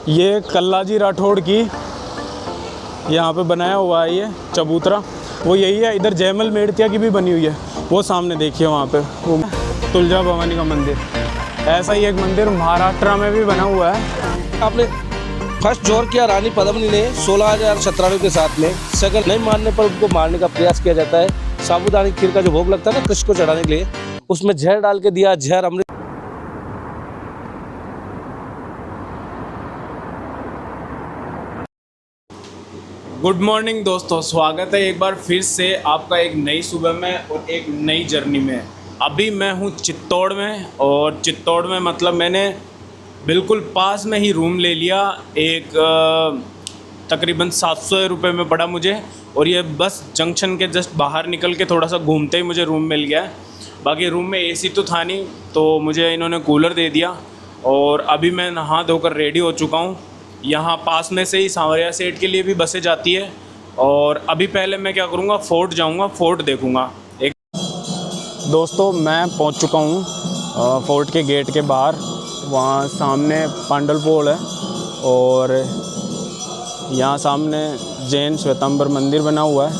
ये कल्लाजी राठौड़ की यहाँ पे बनाया हुआ है ये चबूतरा, वो यही है। इधर जयमल मेड़तिया की भी बनी हुई है, वो सामने देखिए वहाँ पे वो तुलजा भवानी का मंदिर। ऐसा ही एक मंदिर महाराष्ट्र में भी बना हुआ है। आपने फर्स्ट जोर किया रानी पद्मिनी ने 16,000 शतराणु के साथ में। सगल नहीं मानने पर उनको मारने का प्रयास किया जाता है। साबूदानी खीर का जो भोग लगता है ना कृष्ण को चढ़ाने के लिए, उसमें जहर डाल के दिया, जहर अमृत। गुड मॉर्निंग दोस्तों, स्वागत है एक बार फिर से आपका एक नई सुबह में और एक नई जर्नी में। अभी मैं हूँ चित्तौड़ में, और चित्तौड़ में मतलब मैंने बिल्कुल पास में ही रूम ले लिया। एक तकरीबन 700 रुपये में पड़ा मुझे, और ये बस जंक्शन के जस्ट बाहर निकल के थोड़ा सा घूमते ही मुझे रूम मिल गया। बाकी रूम में एसी तो था नहीं, तो मुझे इन्होंने कूलर दे दिया। और अभी मैं नहा धोकर रेडी हो चुका हूँ। यहाँ पास में से ही सांवरिया सेठ के लिए भी बसें जाती है। और अभी पहले मैं क्या करूँगा, फोर्ट जाऊँगा, फोर्ट देखूँगा। एक दोस्तों मैं पहुँच चुका हूँ फोर्ट के गेट के बाहर। वहाँ सामने पांडल पोल है, और यहाँ सामने जैन श्वेतांबर मंदिर बना हुआ है,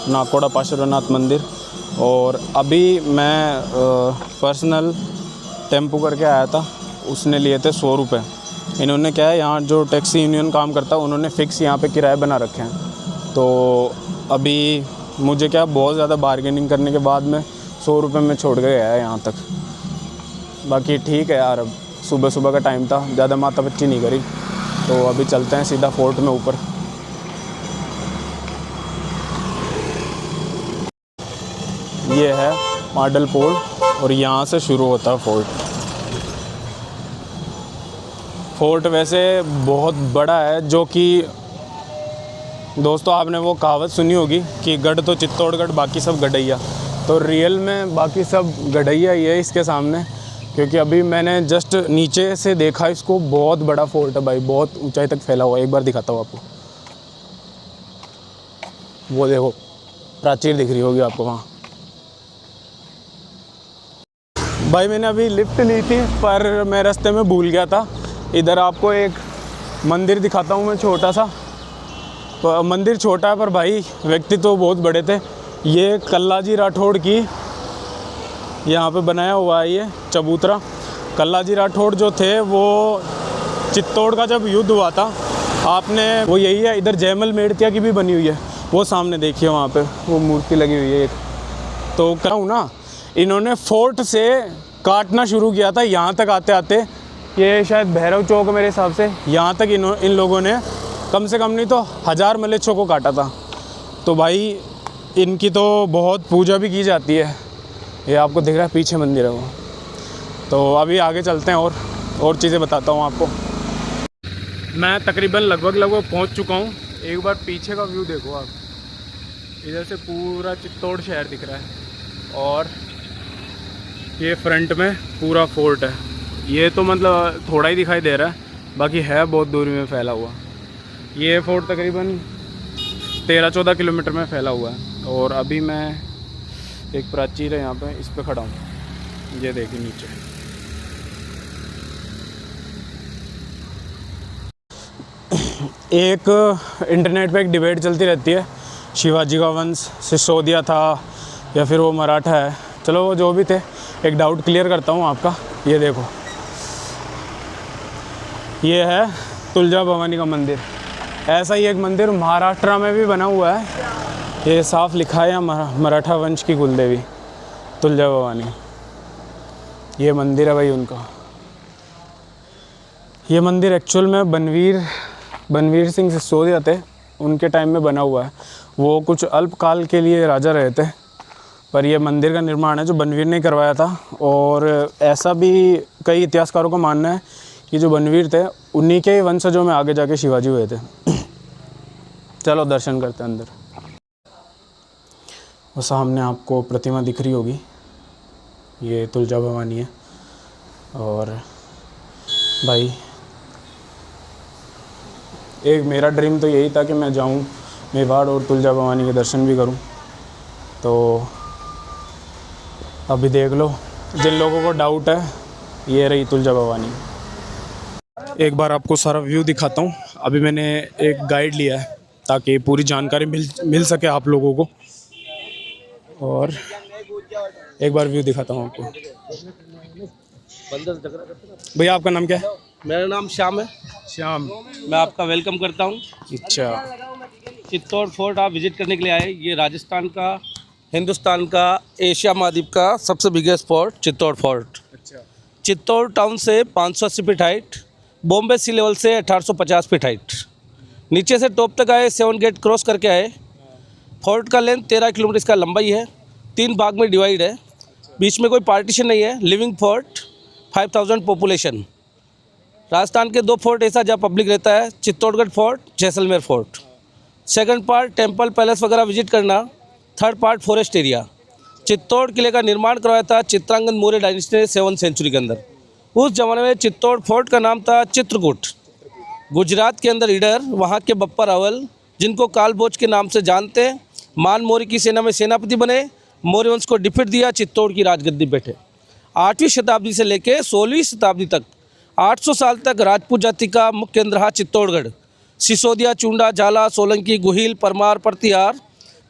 नाकोड़ा पार्श्वनाथ मंदिर। और अभी मैं पर्सनल टेम्पो करके आया था, उसने लिए थे 100 रुपये। इन्होंने क्या है, यहाँ जो टैक्सी यूनियन काम करता है उन्होंने फ़िक्स यहाँ पे किराए बना रखे हैं। तो अभी मुझे क्या बहुत ज़्यादा बार्गेनिंग करने के बाद में 100 रुपये में छोड़ के गया है यहाँ तक। बाकी ठीक है यार, अब सुबह सुबह का टाइम था, ज़्यादा माथा पच्ची नहीं करी। तो अभी चलते हैं सीधा फोर्ट में ऊपर। ये है पांडल पोल, और यहाँ से शुरू होता है फोर्ट। फोर्ट वैसे बहुत बड़ा है, जो कि दोस्तों आपने वो कहावत सुनी होगी कि गढ़ तो चित्तौड़गढ़, बाकी सब गढ़ैया। तो रियल में बाकी सब गढ़ैया ही है इसके सामने, क्योंकि अभी मैंने जस्ट नीचे से देखा इसको। बहुत बड़ा फोर्ट है भाई, बहुत ऊंचाई तक फैला हुआ है। एक बार दिखाता हूँ आपको, वो देखो प्राचीर दिख रही होगी आपको वहाँ। भाई मैंने अभी लिफ्ट ली थी, पर मैं रास्ते में भूल गया था। इधर आपको एक मंदिर दिखाता हूँ मैं, छोटा सा। तो मंदिर छोटा है पर भाई व्यक्ति तो बहुत बड़े थे। ये कल्लाजी राठौड़ की यहाँ पे बनाया हुआ है ये चबूतरा। कल्लाजी राठौड़ जो थे वो चित्तौड़ का जब युद्ध हुआ था, आपने वो यही है। इधर जयमल मेड़तिया की भी बनी हुई है, वो सामने देखिए वहाँ पे वो मूर्ति लगी हुई है एक। तो कहूँ ना, इन्होंने फोर्ट से काटना शुरू किया था यहाँ तक आते आते। ये शायद भैरव चौक मेरे हिसाब से, यहाँ तक इन लोगों ने कम से कम नहीं तो 1000 मलेच्छों को काटा था। तो भाई इनकी तो बहुत पूजा भी की जाती है। ये आपको दिख रहा है पीछे मंदिर है वो। तो अभी आगे चलते हैं और चीज़ें बताता हूँ आपको। मैं तकरीबन लगभग पहुँच चुका हूँ। एक बार पीछे का व्यू देखो आप, इधर से पूरा चित्तौड़ शहर दिख रहा है, और ये फ्रंट में पूरा फोर्ट है। ये तो मतलब थोड़ा ही दिखाई दे रहा है, बाकी है बहुत दूरी में फैला हुआ। ये फोर्ट तकरीबन 13-14 किलोमीटर में फैला हुआ है। और अभी मैं एक प्राचीर है यहाँ पे, इस पे खड़ा हूँ। ये देखिए नीचे एक इंटरनेट पे एक डिबेट चलती रहती है, शिवाजी का वंश सिसोदिया था या फिर वो मराठा है। चलो वो जो भी थे, एक डाउट क्लियर करता हूँ आपका। ये देखो, ये है तुलजा भवानी का मंदिर। ऐसा ही एक मंदिर महाराष्ट्र में भी बना हुआ है। ये साफ लिखा है मराठा वंश की कुलदेवी तुलजा भवानी। ये मंदिर है भाई उनका। ये मंदिर एक्चुअल में बनवीर सिंह सिसोदिया थे, उनके टाइम में बना हुआ है। वो कुछ अल्पकाल के लिए राजा रहे थे, पर यह मंदिर का निर्माण है जो बनवीर ने करवाया था। और ऐसा भी कई इतिहासकारों का मानना है कि जो बनवीर थे उन्हीं के वंशजों में आगे जाके शिवाजी हुए थे। चलो दर्शन करते हैं अंदर। वो सामने आपको प्रतिमा दिख रही होगी, ये तुलजा भवानी है। और भाई एक मेरा ड्रीम तो यही था कि मैं जाऊं मेवाड़ और तुलजा भवानी के दर्शन भी करूं। तो अभी देख लो, जिन लोगों को डाउट है, ये रही तुलजा भवानी। एक बार आपको सारा व्यू दिखाता हूँ। अभी मैंने एक गाइड लिया है ताकि पूरी जानकारी मिल सके आप लोगों को, और एक बार व्यू दिखाता हूँ आपको। भैया आपका नाम क्या है? मेरा नाम श्याम है। श्याम, मैं आपका वेलकम करता हूँ। अच्छा। चित्तौड़ फोर्ट आप विजिट करने के लिए आए। ये राजस्थान का, हिंदुस्तान का, एशिया महाद्वीप का सबसे बिगेस्ट फोर्ट चित्तौड़ फोर्ट। अच्छा। चित्तौड़ टाउन से 580 फीट हाइट, बॉम्बे सी लेवल से 1850 फीट हाइट। नीचे से टॉप तक आए, 7 गेट क्रॉस करके आए। फोर्ट का लेंथ 13 किलोमीटर इसका लंबाई है। 3 भाग में डिवाइड है, बीच में कोई पार्टीशन नहीं है। Living fort, 5000 population. राजस्थान के 2 फोर्ट ऐसा जहाँ पब्लिक रहता है, Chittorgarh fort, Jaisalmer fort. Second part temple palace वगैरह विजिट करना। Third part forest area. Chittor किले का निर्माण करवाया था चित्रांगन मौर्य डायनेस्टी ने 7वीं सेंचुरी के अंदर। उस जमाने में चित्तौड़ फोर्ट का नाम था चित्रकूट। गुजरात के अंदर ईडर, वहाँ के बप्पा रावल, जिनको कालभोज के नाम से जानते हैं, मान मौर्य की सेना में सेनापति बने, मौर्य वंश को डिफीट दिया, चित्तौड़ की राजगद्दी बैठे। 8वीं शताब्दी से लेकर 16वीं शताब्दी तक 800 साल तक राजपूत जाति का मुख्य केंद्र रहा चित्तौड़गढ़। सिसोदिया, चुंडा, झाला, सोलंकी, गुहिल, परमार, प्रतिहार,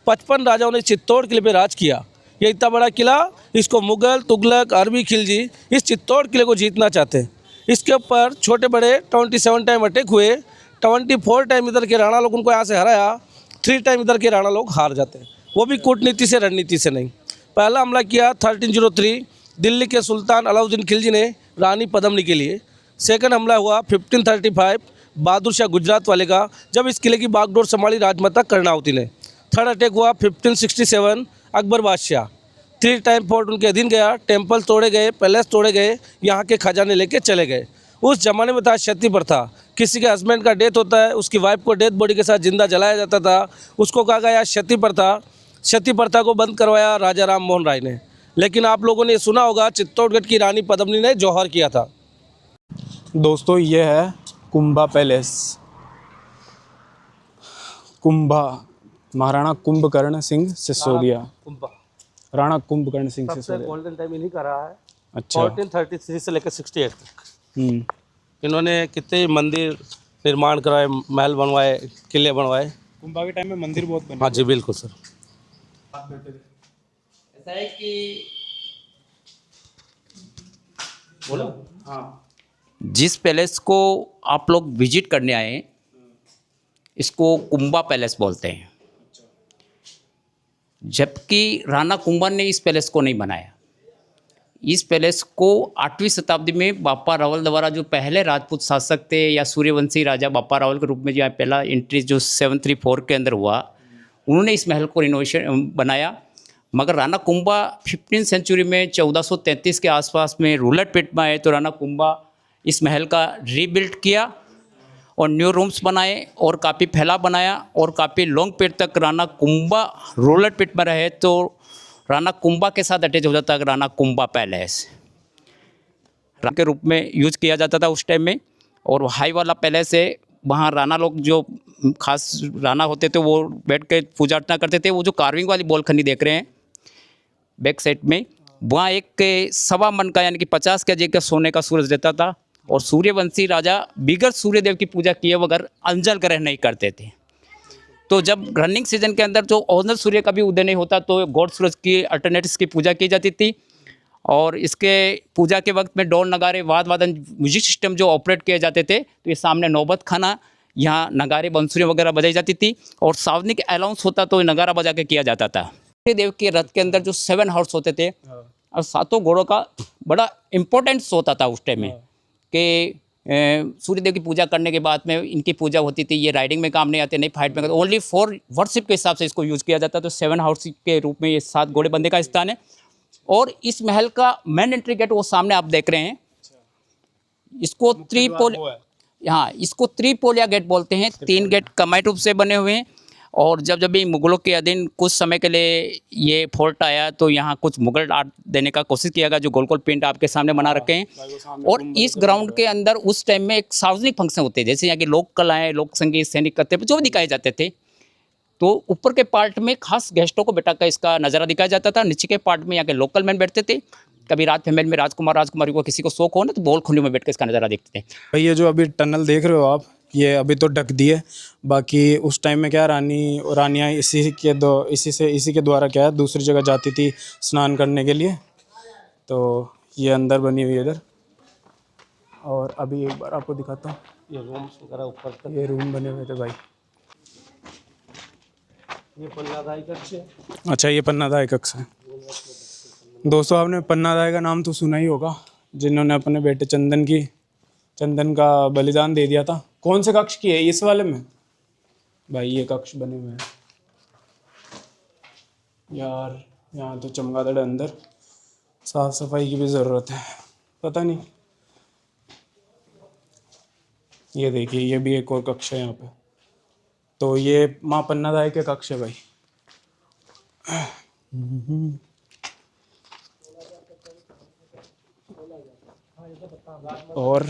55 राजाओं ने चित्तौड़ किले पे राज किया। ये इतना बड़ा किला, इसको मुगल, तुगलक, अरबी खिलजी इस चित्तौड़ किले को जीतना चाहते हैं। इसके ऊपर छोटे बड़े 27 टाइम अटैक हुए। 24 टाइम इधर के राणा लोग उनको यहाँ से हराया। 3 टाइम इधर के राणा लोग हार जाते हैं, वो भी कूटनीति से, रणनीति से नहीं। पहला हमला किया 1303 दिल्ली के सुल्तान अलाउद्दीन खिलजी ने रानी पद्मिनी के लिए। सेकंड हमला हुआ 1535 बहादुर शाह गुजरात वाले का, जब इस किले की बागडोर संभाली राजमाता कर्णावती ने। थर्ड अटैक हुआ 1567 अकबर बादशाह। 3 टाइम फोर्ट उनके अधीन गया, टेम्पल तोड़े गए, पैलेस तोड़े गए, यहाँ के खजाने लेके चले गए। उस जमाने में था क्षति प्रथा। किसी के हस्बैंड का डेथ होता है, उसकी वाइफ को डेथ बॉडी के साथ जिंदा जलाया जाता था, उसको कहा गया क्षति प्रथा। क्षति प्रथा को बंद करवाया राजा राम मोहन राय ने। लेकिन आप लोगों ने सुना होगा चित्तौड़गढ़ की रानी पद्मिनी ने जौहर किया था। दोस्तों ये है Kumbha palace. Kumbha, Maharana Kumbhakarna Singh Sisodia. Rana Kumbhakarna Singh Sisodia. Golden time इन्हीं का रहा है। अच्छा। 1433 से लेकर 68 तक इन्होंने कितने मंदिर निर्माण कराए, महल बनवाए, किले बनवाए। कुंभा के टाइम में मंदिर बहुत बने। हाँ जी बिल्कुल सर। ऐसा है कि बोलो। हाँ। जिस पैलेस को आप लोग विजिट करने आए हैं, इसको कुंभा पैलेस बोलते हैं। जबकि राणा कुंभा ने इस पैलेस को नहीं बनाया। इस पैलेस को 8वीं शताब्दी में बापा रावल द्वारा, जो पहले राजपूत शासक थे या सूर्यवंशी राजा बापा रावल के रूप में जो पहला एंट्री जो 734 के अंदर हुआ, उन्होंने इस महल को रिनोवेशन बनाया। मगर राणा कुंभा 15वीं सेंचुरी में 1433 के आसपास में रूलट पिट में आए, तो राणा कुंभा इस महल का रीबिल्ड किया और न्यू रूम्स बनाए और काफ़ी फैला बनाया और काफ़ी लॉन्ग पीरियड तक राणा कुंभा रूलट पिट में रहे। तो राणा कुंभा के साथ अटैच हो जाता है राणा कुंभा पैलेस के रूप में यूज किया जाता था उस टाइम में। और हाई वाला पैलेस है, वहाँ राणा लोग जो खास राणा होते थे वो बैठ के पूजा अर्चना करते थे। वो जो कार्विंग वाली बॉलखनी देख रहे हैं बैक साइड में, वहाँ एक 1.25 मन का यानी कि 50 केजी का सोने का सूरज रहता था। और सूर्यवंशी राजा बिगर सूर्यदेव की पूजा किए बगैर अंजल ग्रहण नहीं करते थे। तो जब रनिंग सीजन के अंदर जो ओरिजिनल सूर्य का भी उदय नहीं होता, तो गॉड सूरज की अल्टरनेटिव्स की पूजा की जाती थी। और इसके पूजा के वक्त में ढोल नगारे वाद वादन म्यूजिक सिस्टम जो ऑपरेट किए जाते थे, तो ये सामने नौबत खाना, यहाँ नगारे बंसुरी वगैरह बजाई जाती थी। और सार्वजनिक अलाउंस होता तो नगारा बजा के किया जाता था। सूर्यदेव के रथ के अंदर जो 7 हॉर्स होते थे और 7 घोड़ों का बड़ा इम्पोर्टेंस होता था उस टाइम में कि सूर्यदेव की पूजा करने के बाद में इनकी पूजा होती थी। ये राइडिंग में काम नहीं आते, नहीं फाइट में, ओनली फॉर वर्शिप के हिसाब से इसको यूज़ किया जाता। तो 7 हॉर्स के रूप में ये 7 घोड़े बंदे का स्थान है। और इस महल का मेन एंट्री गेट वो सामने आप देख रहे हैं, इसको इसको त्रिपोलिया गेट बोलते हैं। 3 गेट कमाई रूप से बने हुए हैं। और जब भी मुगलों के अधीन कुछ समय के लिए ये फोर्ट आया, तो यहाँ कुछ मुगल आर्ट देने का कोशिश किया गया, जो गोल गोल पेंट आपके सामने बना रखे हैं। और इस ग्राउंड के अंदर उस टाइम में एक सार्वजनिक फंक्शन होते हैं, जैसे यहाँ की लोक कलाएँ, लोक संगीत, सैनिक कत्ते जो भी दिखाए जाते थे। तो ऊपर के पार्ट में खास गेस्टों को बैठा कर इसका नज़ारा दिखाया जाता था। नीचे के पार्ट में यहाँ के लोकल मैन बैठते थे। कभी राज फैमिली में राजकुमारी को किसी को शौक हो ना तो बॉल खुले में बैठ के इसका नज़ारा देखते थे। भाई ये जो अभी टनल देख रहे हो आप, ये अभी तो ढक दिए, बाकी उस टाइम में क्या रानियाँ इसी के द्वारा क्या है दूसरी जगह जाती थी स्नान करने के लिए। तो ये अंदर बनी हुई है इधर, और अभी एक बार आपको दिखाता हूँ, ये रूम्स वगैरह ऊपर तक, ये रूम बने हुए थे भाई। ये पन्नादाई कक्ष है। अच्छा, ये पन्नादाई कक्ष है। दोस्तों आपने पन्नादाई का नाम तो सुना ही होगा, जिन्होंने अपने बेटे चंदन का बलिदान दे दिया था। कौन से कक्ष की है? इस वाले में भाई ये कक्ष बने हुए हैं यार। यहाँ तो चमगादड़ अंदर, साफ सफाई की भी ज़रूरत है, पता नहीं। ये देखिए, ये भी एक और कक्ष है यहाँ पे। तो ये माँ पन्नादाई के कक्ष है भाई। और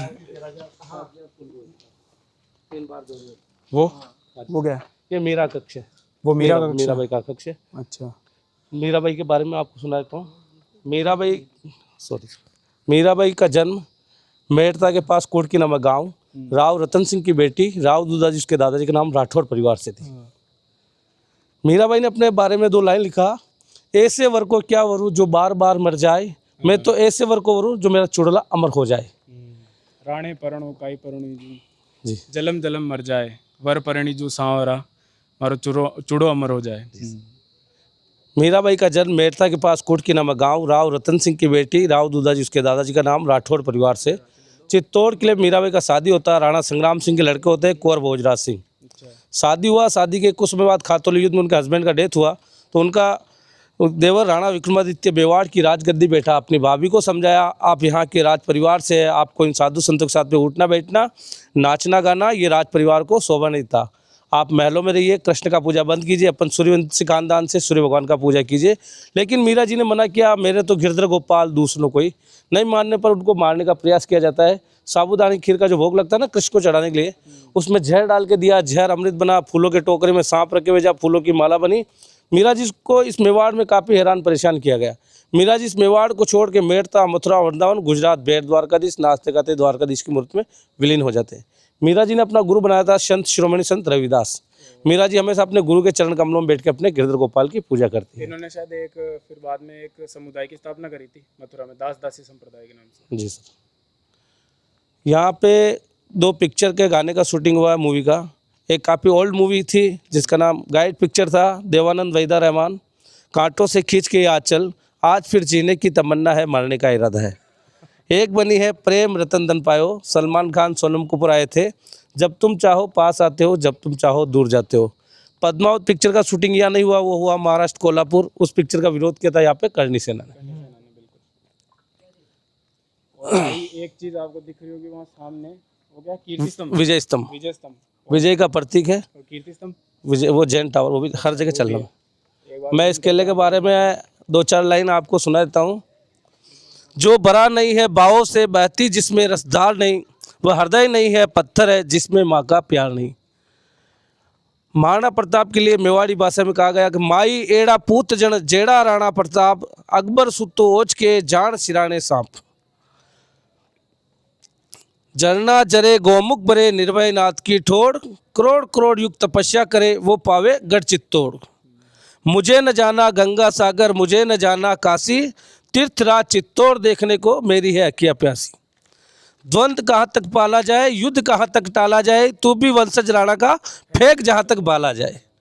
वो क्या है? ये मीरा कक्ष है। वो मीरा कक्ष है? मीराबाई का कक्ष है। अच्छा, मीराबाई के बारे में आपको सुना देता हूँ। मीराबाई का जन्म मेड़ता के पास कोटकी नामक गांव राव रतन सिंह की बेटी राव दूधाजी उसके दादाजी का नाम राठौर परिवार से थी। मीराबाई ने अपने बारे में 2 लाइन लिखा, ऐसे वर को क्या वरू जो बार बार मर जाए, मैं तो ऐसे वर को वरू जो मेरा चुड़ला अमर हो जाए। राणे परणो काई परणु जी, जलम जलम मर जाए, वर परणी जू सांवरा मारो चुड़ो अमर हो जाए। मीराबाई का जन्म मेड़ता के पास कोटकी नामक गांव राव रतन सिंह की बेटी राव दूधाजी उसके दादाजी का नाम राठौर परिवार से। चित्तौड़ किले मीराबाई का शादी होता है। राणा संग्राम सिंह के लड़के होते हैं कुंवर भोजराज सिंह। शादी हुआ, शादी के कुछ समय बाद खातौली युद्ध में उनके हस्बैंड का डेथ हुआ, तो उनका देवर राणा विक्रमादित्य मेवाड़ की राजगद्दी बैठा। अपनी भाभी को समझाया, आप यहाँ के राज परिवार से है, आपको इन साधु संतों के साथ में उठना बैठना नाचना गाना ये राज परिवार को शोभा नहीं था। आप महलों में रहिए, कृष्ण का पूजा बंद कीजिए, अपन सूर्यवंशी खानदान से सूर्य भगवान का पूजा कीजिए। लेकिन मीरा जी ने मना किया, मेरे तो गिरधर गोपाल दूसरों कोई नहीं मानने पर उनको मारने का प्रयास किया जाता है। साबूदानी खीर का जो भोग लगता है ना कृष्ण को चढ़ाने के लिए, उसमें जहर डाल के दिया, जहर अमृत बना, फूलों के टोकरे में सांप रखे हुए जहाँ फूलों की माला बनी। मीरा जी को इस मेवाड़ में काफ़ी हैरान परेशान किया गया। मीरा जी इस मेवाड़ को छोड़ के मेड़ता, मथुरा, वृंदावन, गुजरात, बेट द्वारकाधीश नाचते गाते द्वारकाधीश की मूर्ति में विलीन हो जाते हैं। मीरा जी ने अपना गुरु बनाया था संत शिरोमणि संत रविदास। मीरा जी हमेशा अपने गुरु के चरण कमलों में बैठ के अपने गिरधर गोपाल की पूजा करती है। इन्होंने शायद फिर बाद में एक समुदाय की स्थापना करी थी मथुरा में, दास दासी संप्रदाय के नाम से। जी सर। यहाँ पे 2 पिक्चर के गाने का शूटिंग हुआ है मूवी का। एक काफ़ी ओल्ड मूवी थी जिसका नाम गाइड पिक्चर था, देवानंद वहीदा रहमान। कांटों से खींच के आ चल, आज फिर जीने की तमन्ना है, मरने का इरादा है। एक बनी है प्रेम रतन धन पायो, सलमान खान सोनम कपूर आए थे। जब तुम चाहो पास आते हो, जब तुम चाहो दूर जाते हो। पद्मावत पिक्चर का शूटिंग यहाँ नहीं हुआ, वो हुआ महाराष्ट्र कोल्हापुर। उस पिक्चर का विरोध किया था यहाँ पे करणी सेना ने। एक चीज आपको दिख रही होगी वहाँ सामने, वो क्या? कीर्ति स्तंभ। विजय स्तंभ, विजय स्तंभ विजय का प्रतीक है। कीर्ति स्तंभ, विजय वो जैन टावर, वो भी हर जगह चल रहा है। मैं इस किले के बारे में 2-4 लाइन आपको सुना देता हूँ। जो बरा नहीं है बाहों से बहती, जिसमें रसदार नहीं, वह हृदय नहीं है, पत्थर है जिसमें माँ का प्यार नहीं। महाराणा प्रताप के लिए मेवाड़ी भाषा में कहा गया कि माई एड़ा पूत जन जेड़ा राणा प्रताप, अकबर सुतो ओच के जान सिराने सांप। जरना जरे गोमुख बरे निर्भय नाथ की ठोड़, करोड़ करोड़ युग तपस्या करे वो पावे गढ़ चित्तौड़। मुझे न जाना गंगा सागर, मुझे न जाना काशी, तीर्थराज चित्तौड़ देखने को मेरी है अकिया प्यासी। द्वंद कहाँ तक पाला जाए, युद्ध कहाँ तक टाला जाए, तू भी वंशज राणा का फेंक जहाँ तक बाला जाए।